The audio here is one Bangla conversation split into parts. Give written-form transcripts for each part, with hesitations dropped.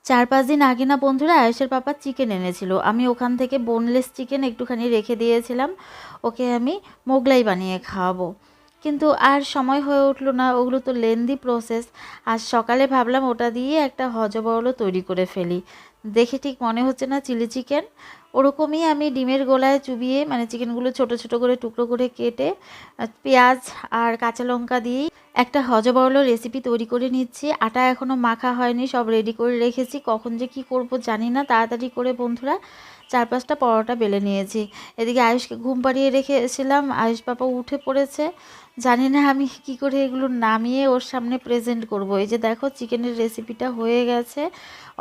4-5 দিন আগে না বন্ধুরা আয়েশের পাপা চিকেন এনেছিল। আমি ওখান থেকে বোনলেস চিকেন একটুখানি রেখে দিয়েছিলাম, ওকে আমি মোগলাই বানিয়ে খাওয়াবো। কিন্তু আর সময় হয়ে উঠলো না, ওগুলো তো লেন্দি প্রসেস। আজ সকালে ভাবলাম ওটা দিয়ে একটা হজবরল তৈরি করে ফেলি। দেখে ঠিক মনে হচ্ছে না চিলি চিকেন? ওরকমই আমি ডিমের গোলায় চুবিয়ে মানে চিকেনগুলো ছোট ছোট করে টুকরো করে কেটে পেঁয়াজ আর কাঁচা লঙ্কা দিয়েই একটা হজবরল রেসিপি তৈরি করে নিচ্ছি। আটা এখনও মাখা হয়নি, সব রেডি করে রেখেছি। কখন যে কি করব জানি না। তাড়াতাড়ি করে বন্ধুরা 4-5টা পরোটা বেলে নিয়েছি। এদিকে আয়ুষকে ঘুম পাড়িয়ে রেখেছিলাম, আয়ুষ পাপা উঠে পড়েছে। জানি না আমি কি করে এগুলো নামিয়ে ওর সামনে প্রেজেন্ট করব। এই যে দেখো চিকেনের রেসিপিটা হয়ে গেছে,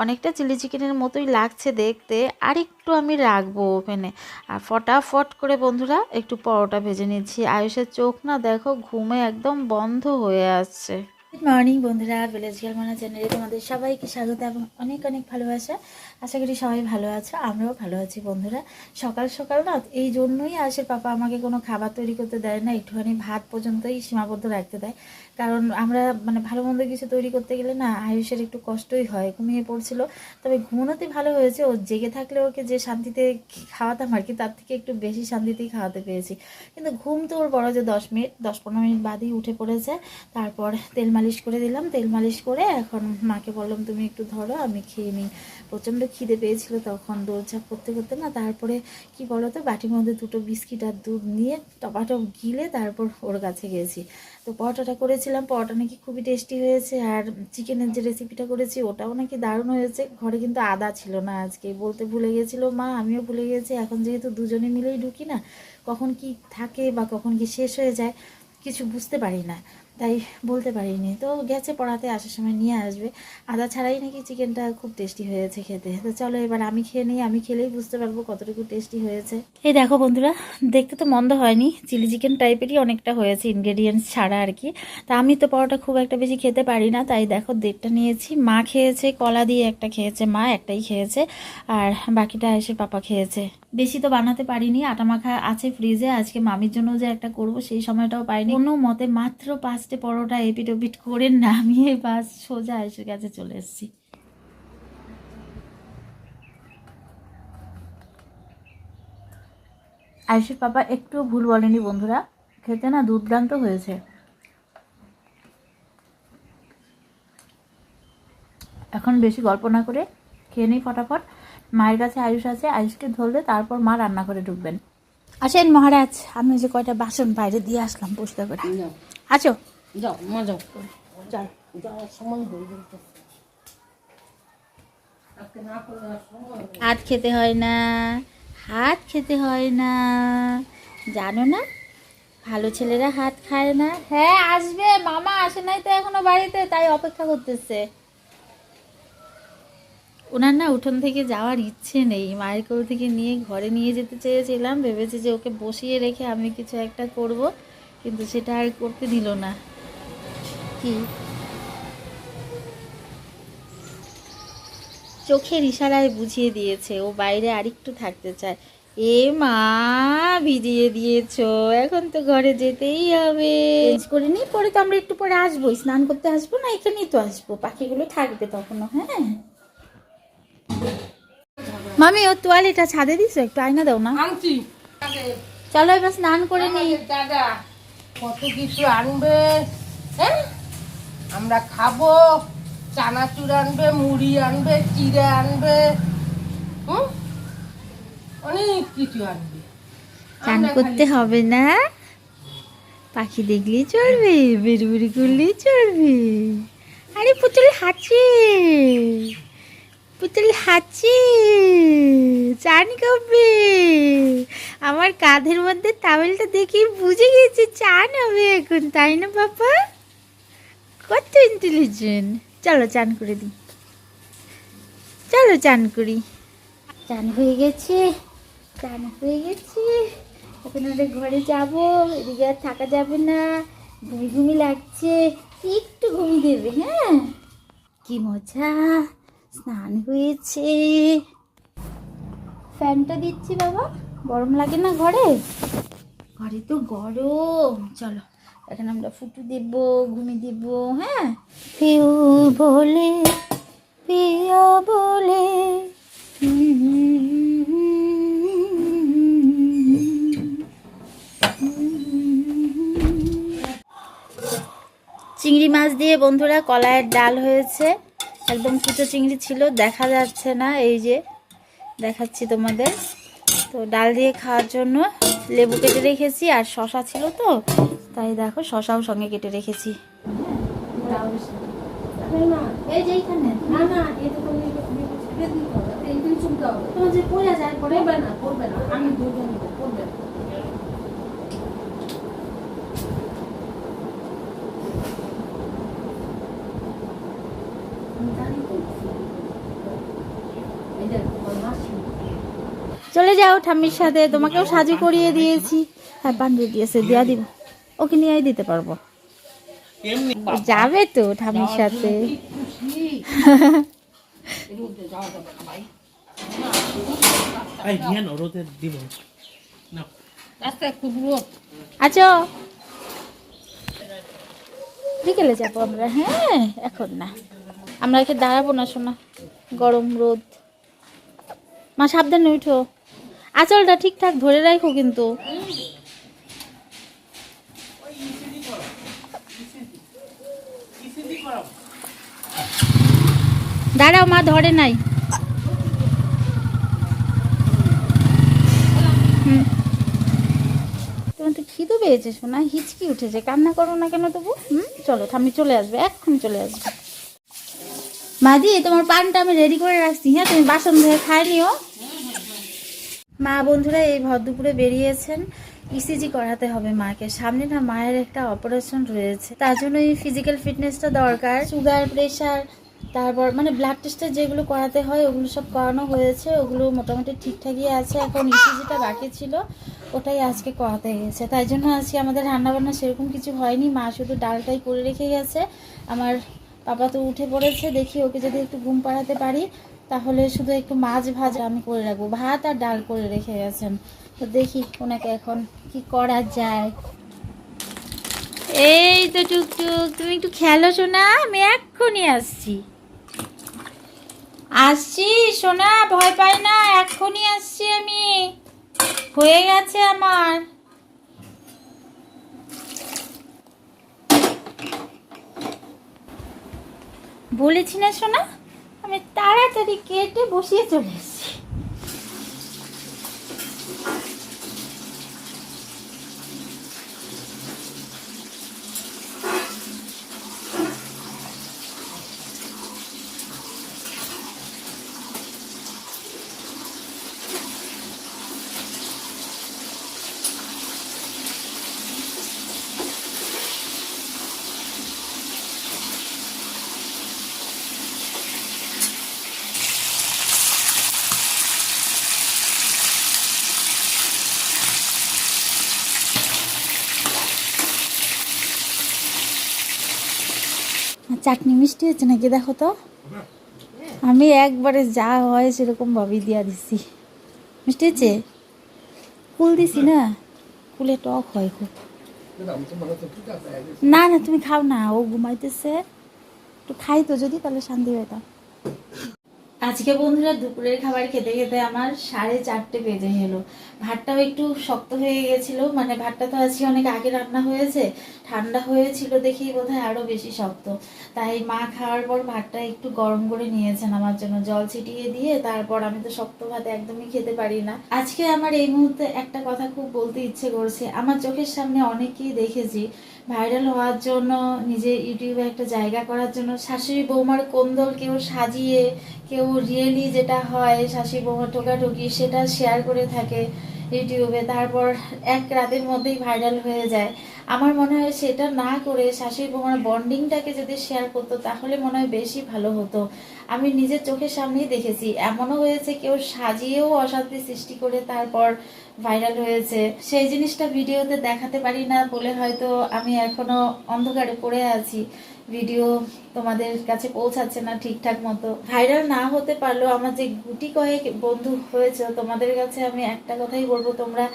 অনেকটা চিলি চিকেনের মতোই লাগছে দেখতে। আর একটু আমি রাখবো ওভেনে। আর ফটাফট করে বন্ধুরা একটু পরোটা ভেজে নিচ্ছি। আয়ুষের চোখ না দেখো ঘুমে একদম বন্ধ হয়ে আসছে। গুড মর্নিং বন্ধুরা, ভিলেজ গার্ল মানা চ্যানেলে তোমাদের সবাইকে স্বাগত এবং অনেক অনেক ভালোবাসা। আশা করি সবাই ভালো আছো, আমরাও ভালো আছি বন্ধুরা। সকাল সকাল না এই জন্যই আয়েশের পাপা আমাকে কোনো খাবার তৈরি করতে দেয় না, একটুখানি ভাত পর্যন্তই সীমাবদ্ধ রাখতে দেয়। কারণ আমরা মানে ভালো মন্দ কিছু তৈরি করতে গেলে না আয়ুষের একটু কষ্টই হয়। ঘুমিয়ে পড়ছিল, তবে ঘুমোনোতে ভালো হয়েছে। ও জেগে থাকলে ওকে যে শান্তিতে খাওয়াতাম আর কি, তার থেকে একটু বেশি শান্তিতেই খাওয়াতে পেরেছি। কিন্তু ঘুম তো ওর বড় যে 10-15 মিনিট বাদেই উঠে পড়েছে। তারপর তেল মালিশ করে দিলাম, তেল মালিশ করে এখন মাকে বললাম তুমি একটু ধরো আমি খেয়ে নিই। প্রচণ্ড খিদে পেয়েছিল তখন দৌড়ঝাঁপ করতে করতে না। তারপরে কি বলো তো, বাটির মধ্যে 2টো বিস্কিট আর দুধ নিয়ে টপাটপ গিলে তারপর ওর কাছে গেছি। তো পরোটাটা করেছিলাম, পরোটা নাকি খুবই টেস্টি হয়েছে। আর চিকেনের যে রেসিপিটা করেছি ওটাও নাকি দারুণ হয়েছে। ঘরে কিন্তু আদা ছিল না আজকে, বলতে ভুলে গেছিলো মা, আমিও ভুলে গেছি। এখন যেহেতু দুজনে মিলেই ঢুকি না, কখন কি থাকে বা কখন কি শেষ হয়ে যায় কিছু বুঝতে পারি না, তাই বলতে পারিনি। তো গেছে পড়াতে, আসার সময় নিয়ে আসবে। আদা ছাড়াই নাকি চিকেনটা খুব টেস্টি হয়েছে খেতে। তো চলো এবার আমি খেয়ে নিই, আমি খেলেই বুঝতে পারবো কতটুকু টেস্টি হয়েছে। এই দেখো বন্ধুরা, দেখতে তো মন্দ হয়নি, চিলি চিকেন টাইপেরই অনেকটা হয়েছে ইনগ্রেডিয়েন্টস ছাড়া আর কি। তা আমি তো পরোটা খুব একটা বেশি খেতে পারি না, তাই দেখো 1.5টা নিয়েছি। মা খেয়েছে, কলা দিয়ে একটা খেয়েছে মা, একটাই খেয়েছে। আর বাকিটা এসে পাপা খেয়েছে। বেশি তো বানাতে পারিনি, আটা মাখা আছে ফ্রিজে। আজকে মামির জন্য যে একটা করব সেই সময়টাও পাইনি। কোনো মতে মাত্র 5টে পরোটা এপিট ওপিট করে নামিয়ে বাস সোজা এসে কাছে চলে এসেছি। আয়ুষের পাপা একটু ভুল বলেনি বন্ধুরা, খেতে না দুর্দান্ত হয়েছে। এখন বেশি গল্প না করে খেয়ে নিই ফটাফট। মায়ের কাছে আয়ুষ আছে, আয়ুষকে ধরলে তারপর মা রান্না করে ঢুকবেন। আসেন মহারাজ, আমি যে কয়টা বাসন বাইরে দিয়ে আসলাম পরিষ্কার করে। আছো? যাও মা যাও, যাও যাওয়ার সময় হয়ে যেতে। হাত খেতে হয় না, হাত খেতে হয় না, জানো না? ভালো ছেলেরা হাত খায় না। হ্যাঁ আসবে, মামা আসে নাই তো এখনো বাড়িতে, তাই অপেক্ষা করতেছে। ওনার না উঠোন থেকে যাওয়ার ইচ্ছে নেই। মায়ের কোল থেকে নিয়ে ঘরে নিয়ে যেতে চেয়েছিলাম, ভেবেছি যে ওকে বসিয়ে রেখে আমি কিছু একটা করব, কিন্তু সেটা আর করতে দিল না। কি চোখের ইশারায় বুঝিয়ে দিয়েছে ও বাইরে আরেকটু থাকতে চায়। এ মা, ভিজিয়ে দিয়েছো, এখন তো ঘরে যেতেই হবে। চেঞ্জ করে নিই, পরে তো আমরা একটু পরে আসবো, স্নান করতে আসবো না, এখানেই তো আসবো, পাখিগুলো থাকবে তখনও। হ্যাঁ মামি, ও তোয়ালিটা ছাদে দিছো, একটু আয়না দাও না। আনছি। চলো এবার স্নান করে নিই। দাদা কত কিছু আনবে, হ্যাঁ আমরা খাবো। চানাচুর আনবে, মুড়ি আনবে, চিড়ে আনবে, অনেক কিছু আনবে। স্নান করতে হবে না, পাখি দেখলেই চলবে, বেরুবেরি করলেই চলবে। আরে পুতুল হাঁচে, পুতুল হাঁচে, চান কবে? আমার কাঁধের মধ্যে টাওয়েলটা দেখেই বুঝে গেছি চান হবে এখন, তাই না বাবা? কত ইন্টেলিজেন্ট। চলো চান করে দিই, চলো চান করি। চান হয়ে গেছে, চান হয়ে গেছে। এখন ওদের ঘরে যাবো, এদিকে আর থাকা যাবে না, ঘুমি ঘুমি লাগছে, একটু ঘুমিয়ে দেবে। হ্যাঁ কি মজা, স্নান হয়েছে। ফ্যানটা দিচ্ছি বাবা, গরম লাগে না ঘরে? ঘরে তো গরম। চলো এখন আমরা ফুটু দেব, ঘুমিয়ে দেব। হ্যাঁ কেউ বলে পিয়া বলে। চিংড়ি মাছ দিয়ে বন্ধুরা কলাইয়ের ডাল হয়েছে, একদম কুচো চিংড়ি ছিল, দেখা যাচ্ছে না, এই যে দেখাচ্ছি তোমাদের। তো ডাল দিয়ে খাওয়ার জন্য লেবু কেটে রেখেছি, আর শশা ছিল তো তাই দেখো শশাও সঙ্গে কেটে রেখেছি। এই যে এইখানে না না, এটা তো ছেড়ে দিতে হবে, এইখানে চুলতে হবে। তোমার যে পড়ে যায় পরে। করবে না, আমি দুজন করবে না। আমি জানি তো। এই যে তোমার মাসি। চলে যাও ঠাম্মির সাথে, তোমাকেও সাজু করিয়ে দিয়েছি। হ্যাঁ বান্ধব দিয়েছে, দিয়া দিব, ওকে নিয়েই দিতে পারবো। যাবে তো ঠাম্মির সাথে। এর মধ্যে যাওয়া যাবে না ভাই। এই জ্ঞান ওরতে দিব না। রাস্তায় খুব রোদ। আচ্ছা বিকেলে যাবো আমরা। হ্যাঁ এখন না, আমরা এখানে দাঁড়াবো না শোনা, গরম রোদ। মা সাবধানে উঠো, আঁচলটা ঠিকঠাক ধরে রাখো কিন্তু। দাঁড়াও, মা ধরে নাই। তোমার তো খিদে পেয়েছে শোনা, হিচকি উঠেছে, কান্না করো না কেন তবু? চলো ঠাম্মি চলে আসবে, এক্ষুনি চলে আসবে। মাদি তোমার পানটা আমি রেডি করে রাখছি, হ্যাঁ তুমি বাসন ধুয়ে খায় নিও। মা বন্ধুরা এই ভর দুপুরে বেরিয়েছেন, ইসিজি করাতে হবে মাকে। সামনে না মায়ের একটা অপারেশন রয়েছে, তার জন্য এই ফিজিক্যাল ফিটনেসটা দরকার। সুগার, প্রেশার, তারপর মানে ব্লাড টেস্টে যেগুলো করাতে হয় ওগুলো সব করানো হয়েছে, ওগুলো মোটামুটি ঠিকঠাকই আছে। এখন ইসিজিটা বাকি ছিল, ওটাই আজকে করাতে গেছে। তাই জন্য আজকে আমাদের রান্নাবান্না সেরকম কিছু হয়নি, মা শুধু ডালটাই করে রেখে গেছে। আমার পাপা তো উঠে পড়েছে, দেখি ওকে যদি একটু ঘুম পাড়াতে পারি তাহলে শুধু একটু মাছ ভাজা আমি করে রাখবো, ভাত আর ডাল করে রেখে গেছেন। তো দেখি ওনাকে এখন কি করা যায়। এই তো টুকটুক, তুমি একটু খেলো সোনা, আমি এক্ষুনি আসছি। আসছি সোনা, ভয় পাই না, এক্ষুনি আসছি আমি, হয়ে গেছে আমার। বলেছি না সোনা, আমি তাড়াতাড়ি কেটে বসিয়ে চলে এসেছি। চাটনি মিষ্টি হচ্ছে নাকি দেখো তো, আমি একবারে যা হয় সেরকম ভাবেই দিয়া দিছি। মিষ্টি হচ্ছে, কুল দিছি না, কুলে টক হয় খুব। না না তুমি খাও না, ও ঘুমাইতেছে, একটু খাই তো যদি, তাহলে শান্তি হইতাম। আজকে বন্ধুরা দুপুরের খাবার খেতে খেতে আমার 4:30 বেজে গেলো। ভাতটাও একটু শক্ত হয়ে গেছিল, মানে ভাতটা তো আজকে অনেক আগে রান্না হয়েছে, ঠান্ডা হয়েছিল দেখেই বোধহয় আরো বেশি শক্ত। তাই মা খাওয়ার পর ভাতটা একটু গরম করে নিয়েছেন আমার জন্য, জল ছিটিয়ে দিয়ে। তারপর আমি তো শক্ত ভাত একদমই খেতে পারি না। আজকে আমার এই মুহূর্তে একটা কথা খুব বলতে ইচ্ছে করছে। আমার চোখের সামনে অনেককেই দেখেছি ভাইরাল হওয়ার জন্য, নিজের ইউটিউবে একটা জায়গা করার জন্য শাশুড়ি বৌমার কোন্দল কেউ সাজিয়ে, কেউ রিয়েলি যেটা হয় শাশুড়ি বৌমা টোকাটুকি সেটা শেয়ার করে থাকে ইউটিউবে, তারপর এক রাতের মধ্যেই ভাইরাল হয়ে যায়। আমার মনে হয় সেটা না করে শাশুড়ি বৌমার বন্ডিংটাকে যদি শেয়ার করতো তাহলে মনে হয় বেশি ভালো হতো। আমি নিজের চোখের সামনেই দেখেছি, এমনও হয়েছে কেউ সাজিয়েও অশান্তি সৃষ্টি করে তারপর ভাইরাল হয়েছে। সেই জিনিসটা ভিডিওতে দেখাতে পারি না বলে হয়তো আমি এখনো অন্ধকারে পড়ে আছি, ভিডিও তোমাদের কাছে পৌঁছাচ্ছে না ঠিকঠাক মতো। ভাইরাল না হতে পারলেও আমার যে গুটি কয়েক বন্ধু হয়েছে তোমাদের কাছে আমি একটা কথাই বলবো, তোমরা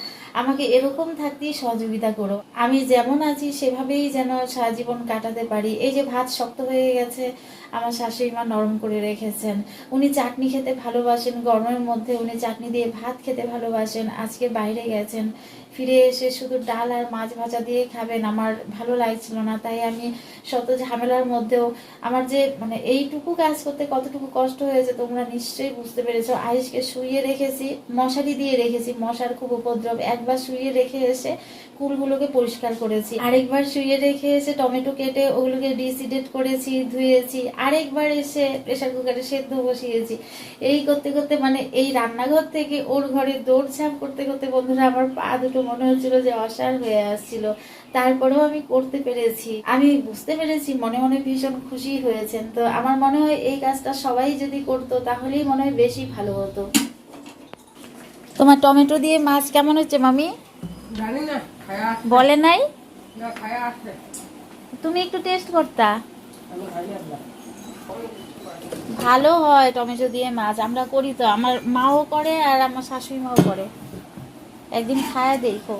আমাকে এরকম থাকতেই সহযোগিতা করো। আমি যেমন আছি সেভাবেই যেন সারা জীবন কাটাতে পারি। এই যে ভাত শক্ত হয়ে গেছে, আমার শাশুড়ি মা নরম করে রেখেছেন। উনি চাটনি খেতে ভালোবাসেন, গরমের মধ্যে উনি চাটনি দিয়ে ভাত খেতে ভালোবাসেন। আজকে বাইরে গেছেন, ফিরে এসে শুধু ডাল আর মাছ ভাজা দিয়ে খাবেন। আমার ভালো লাগছিল না, তাই আমি শত ঝামেলার মধ্যেও আমার যে মানে এইটুকু কাজ করতে কতটুকু কষ্ট হয়েছে তোমরা নিশ্চয়ই বুঝতে পেরেছো। আয়েশকে শুইয়ে রেখেছি, মশারি দিয়ে রেখেছি, মশার খুব উপদ্রব। একবার শুইয়ে রেখে এসে কুলগুলোকে পরিষ্কার করেছি, আরেকবার শুইয়ে রেখে এসে টমেটো কেটে ওগুলোকে ডিসিডেট করেছি, ধুয়েছি, আরেকবার এসে প্রেসার কুকারে সেদ্ধ বসিয়েছি। এই করতে করতে মানে এই রান্নাঘর থেকে ওর ঘরে দৌড়ঝাঁপ করতে করতে বন্ধুরা আমার পা দুটো মনে হচ্ছিল যে অসাড় হয়ে আসছিল। তারপরেও আমি করতে পেরেছি, আমি বুঝতে পেরেছি, মনে মনে ভীষণ খুশি হয়েছেন। তো আমার মনে হয় এই কাজটা সবাই যদি করতো তাহলেই মনে হয় বেশি ভালো হতো। তোমার টমেটো দিয়ে মাছ কেমন হচ্ছে মামি? জানি না, খায়া আসছে বলে নাই? না, খায়া আসছে। তুমি একটু টেস্ট করতা। আমি খাই আসলাম। ভালো হয় টমেটো দিয়ে মাছ, আমরা করি তো, আমার মাও করে আর আমার শাশুড়ি মাও করে। একদিন খায়া দেখো।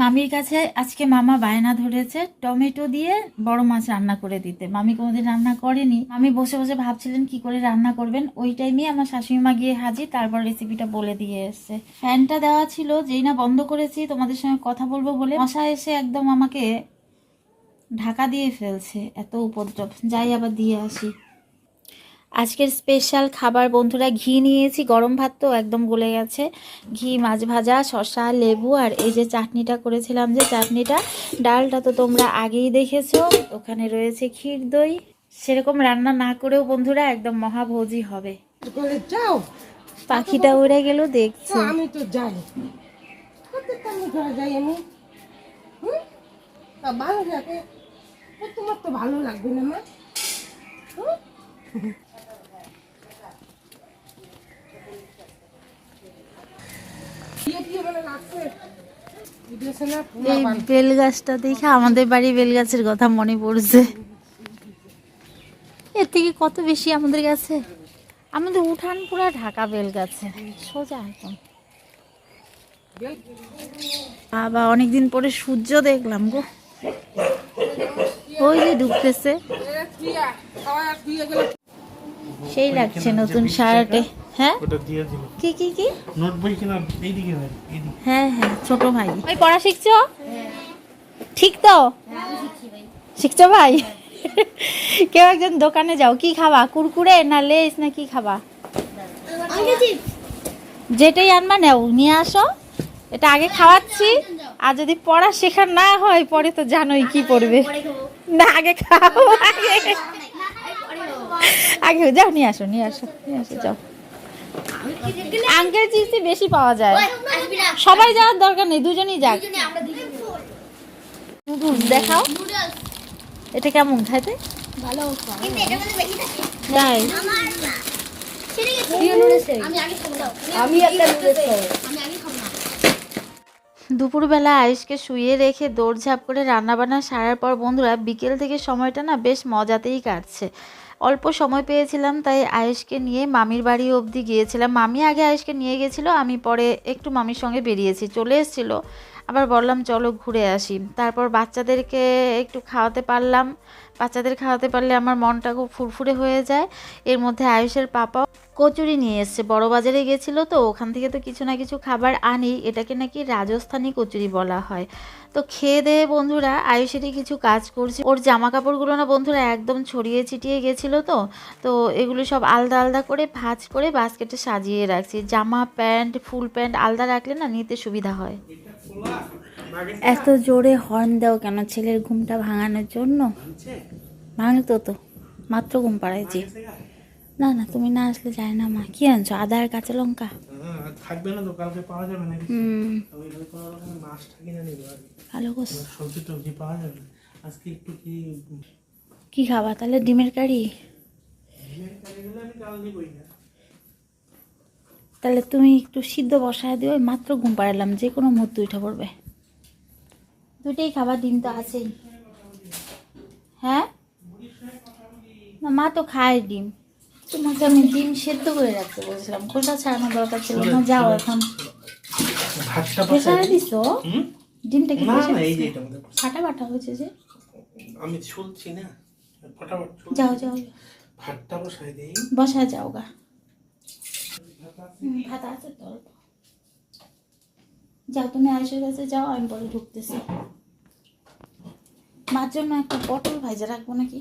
মামির কাছে আজকে মামা বায়না ধরেছে টমেটো দিয়ে বড় মাছ রান্না করে দিতে। মামি কোনোদিন রান্না করেনি। মামি বসে বসে ভাবছিলেন কি করে রান্না করবেন, ওই টাইমে আমার শাশুড়ি মা গিয়ে হাজির, তারপর রেসিপিটা বলে দিয়ে এসছে। ফ্যানটা দেওয়া ছিল, যেই না বন্ধ করেছি তোমাদের সঙ্গে কথা বলবো বলে মশা এসে একদম আমাকে ঢাকা দিয়ে ফেলছে, এত উপদ্রব। যাই আবার দিয়ে আসি। আজকের স্পেশাল খাবার বন্ধুরা, ঘি নিয়েছি, গরম ভাত তো একদম গলে গেছে, ঘি, মাছ ভাজা, শসা, লেবু, আর এই যে চাটনিটা করেছিলাম, যে চাটনিটা, ডালটা তো তোমরা আগেই দেখেছো, ওখানে রয়েছে ক্ষীর দই। সেরকম রান্না না করেও বন্ধুরা একদম মহাভোজি হবে। করে যাও, পাখিটা উড়ে গেল দেখছো। আমি তো যাই, প্রত্যেকটা আমি ঘরে যাই আমি। তা ভালো লাগে, তোমার তো ভালো লাগবে না মা? এই বেল গাছটা দেখে আমাদের বাড়ি বেল গাছের কথা মনে পড়ছে। এর থেকে কত বেশি আমাদের কাছে, আমাদের উঠান পুরা ঢাকা বেল গাছে, সোজা একদম। বাবা অনেকদিন পরে সূর্য দেখলাম গো, ওই যে ডুবতেছে, সেই লাগছে নতুন শার্টে। হ্যাঁ ওটা দিয়ে দিল। কি কি কি? নোট বই কিনা এইদিকে হয়, এইদিকে। হ্যাঁ হ্যাঁ, ছোট ভাই। ভাই পড়া শিখছো? ঠিক তো? শিখছো ভাই? কেউ একজন দোকানে যাও, কি খাবা, কুরকুরে না লেস না কি খাবা? যেটাই আনবা নাও, নিয়ে আসো, এটা আগে খাওয়াচ্ছি। আর যদি পড়া শেখার না হয় পরে তো জানোই কি পড়বে। না আগে খাও, আগে আগে যাও, নিয়ে আসো নিয়ে আসো নিয়ে আসো, যাও। আঙ্কেল চিপসই বেশি পাওয়া যায়, সবাই যাওয়ার দরকার নেই, দুজনেই যাক। নুডলস দেখাও, এটা কেমন খাইতে? ভালো কিন্তু এটা মধ্যে বেশি থাকে তাই আমার না ছেড়ে গেছে আমি আগে খাবো দাও আমি একটা নুডলস খাবো আমি আগে খাবো না। দুপুরবেলা আয়েশকে শুইয়ে রেখে দৌড়ঝাঁপ করে রান্নাবান্না সারার পর বন্ধুরা বিকেল থেকে সময়টা না বেশ মজাতেই কাটছে। অল্প সময় পেয়েছিলাম, তাই আয়েশকে নিয়ে মামির বাড়ি অবধি গিয়েছিলাম। মামি আগে আয়েশকে নিয়ে গেছিলো, আমি পরে একটু মামির সঙ্গে বেরিয়েছি, চলে এসেছিলো, আবার বললাম চলো ঘুরে আসি। তারপর বাচ্চাদেরকে একটু খাওয়াতে পারলাম, বাচ্চাদের খাওয়াতে পারলে আমার মনটা খুব ফুরফুরে হয়ে যায়। এর মধ্যে আয়েশের পাপাও কচুরি নিয়ে এসছে, বড় বাজারে গেছিলো তো, ওখান থেকে তো কিছু না কিছু খাবার আনি, এটাকে নাকি রাজস্থানি কচুরি বলা হয়। তো খেয়ে দেয়ে বন্ধুরা আয়ুষেরই কিছু কাজ করছি। ওর জামা কাপড়গুলো না বন্ধুরা একদম ছড়িয়ে ছিটিয়ে গেছিলো, তো এগুলো সব আলাদা আলাদা করে ভাঁজ করে বাস্কেটে সাজিয়ে রাখছি। জামা প্যান্ট, ফুল প্যান্ট আলাদা রাখলে না নিতে সুবিধা হয়। এত জোরে হর্ন দাও কেন? ছেলের ঘুমটা ভাঙানোর জন্য? ভাঙতো তো, মাত্র ঘুম পাড়াইছি। না না, তুমি না আসলে যায় না। মা কি আনছো? আদা আর কাঁচা লঙ্কা? থাকবে না তো, কালকে পাওয়া যাবে না। ওইখানে কোনো রকমের মাছটা কিনে নিব আর কি। ভালো করছো। সবজি টবজি পাওয়া যাবে না আজকে। একটু কি খাবা তাহলে? ডিমের কারি? আমি কাল দিবই না। তাহলে তুমি একটু সিদ্ধ বসায় দিও, মাত্র ঘুম পাড়ালাম, যে কোনো মুহূর্তে উঠে পড়বে। দুটেই খাবার, ডিম তো আছেই। হ্যাঁ না মা তো খায় ডিম, তোমাকে আমি ডিম সেদ্ধ করে রাখতে বলছিলাম, খোসা ছাড়ানোর দরকার ছিল না। যাও এখন ভাতটা প্রেসারে বসাই দিছো হুম ডিমটা কি না প্রেসারে না এই যে দিছো? এটা আমাদের ফাটা বাটা হয়েছে যে। আমি শুনছি না ফটাফট চলছে। যাও যাও ভাতটা বসাই দেই বসা যাও গা। ভাত আছে তো অল্প। যাও তুমি আয়েশের কাছে যাও, আমি পরে ঢুকতেছি। মার জন্য একটা পটল ভাজা রাখবো নাকি?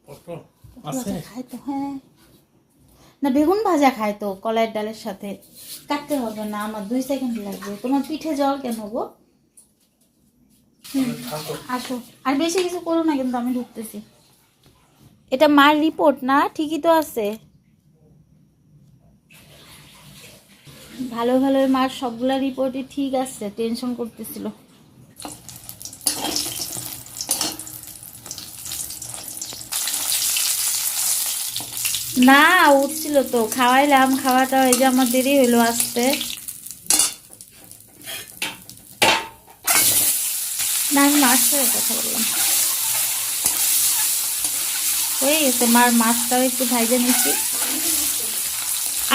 পটল পটল আছে ভাজা খায় তো, হ্যাঁ। না বেগুন ভাজা খায় তো কলাইয়ের ডালের সাথে। কাটতে হবে না, আমার 2 সেকেন্ড লাগবে। তোমার পিঠে জল কেন গো? আসো, আর বেশি কিছু করো না কিন্তু, আমি ঢুকতেছি। এটা মার রিপোর্ট না? ঠিকই তো আছে। ভালো ভালো মার সবগুলা রিপোর্টই ঠিক আছে, টেনশন করতেছিল। না উঠছিল তো, খাওয়াইলাম, খাওয়াটা ওই যে আমার দেরি হইলো আসতে। না আমি মার সাথে কথা বললাম, হয়ে গেছে। মার মাছটাও একটু ভাইজা নিচ্ছি,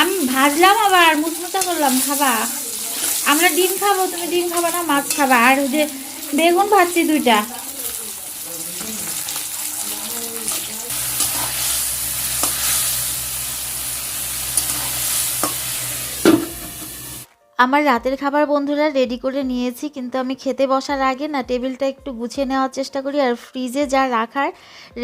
আমি ভাজলাম আবার মুচমুচা করলাম। খাবা? আমরা ডিম খাবো, তুমি ডিম খাবা না মাছ খাবা? আর ওই যে বেগুন ভাজছি 2টা। আমার রাতের খাবার বন্ধুরা রেডি করে নিয়েছি, কিন্তু আমি খেতে বসার আগে না টেবিলটা একটু গুছিয়ে নেওয়ার চেষ্টা করি আর ফ্রিজে যা রাখার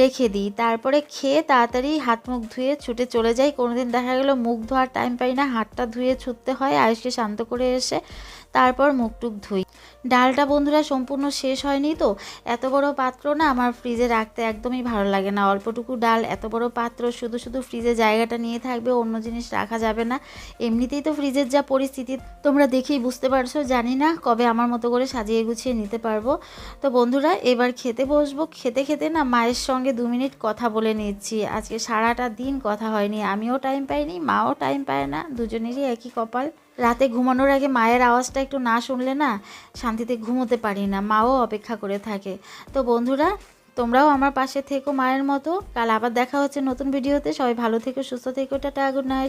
রেখে দিই। তারপরে খেয়ে তাড়াতাড়ি হাত মুখ ধুয়ে ছুটে চলে যাই। কোনোদিন দেখা গেলো মুখ ধোয়ার টাইম পাই না, হাতটা ধুয়ে ছুটতে হয়। আয়েশকে শান্ত করে এসে তারপর মুখ টুক ধুই। ডালটা বন্ধুরা সম্পূর্ণ শেষ হয়নি তো, এত বড় পাত্র না আমার ফ্রিজে রাখতে একদমই ভালো লাগে না। অল্পটুকু ডাল, এত বড় পাত্র, শুধু শুধু ফ্রিজে জায়গাটা নিয়ে থাকবে, অন্য জিনিস রাখা যাবে না। এমনিতেই তো ফ্রিজের যা পরিস্থিতি তোমরা দেখেই বুঝতে পারছো। জানি না কবে আমার মতো করে সাজিয়ে গুছিয়ে নিতে পারবো। তো বন্ধুরা এবার খেতে বসবো। খেতে খেতে না মায়ের সঙ্গে 2 মিনিট কথা বলে নিচ্ছি। আজকে সারাটা দিন কথা হয়নি, আমিও টাইম পাইনি, মাও টাইম পায় না, দুজনেরই একই কপাল। রাতে ঘুমানোর আগে মায়ের আওয়াজটা একটু না শুনলে না শান্তিতে ঘুমোতে পারি না, মাও অপেক্ষা করে থাকে। তো বন্ধুরা তোমরাও আমার পাশে থেকো মায়ের মতো। কাল আবার দেখা হচ্ছে নতুন ভিডিওতে। সবাই ভালো থেকো, সুস্থ থেকো, টাটা, গুড নাইট।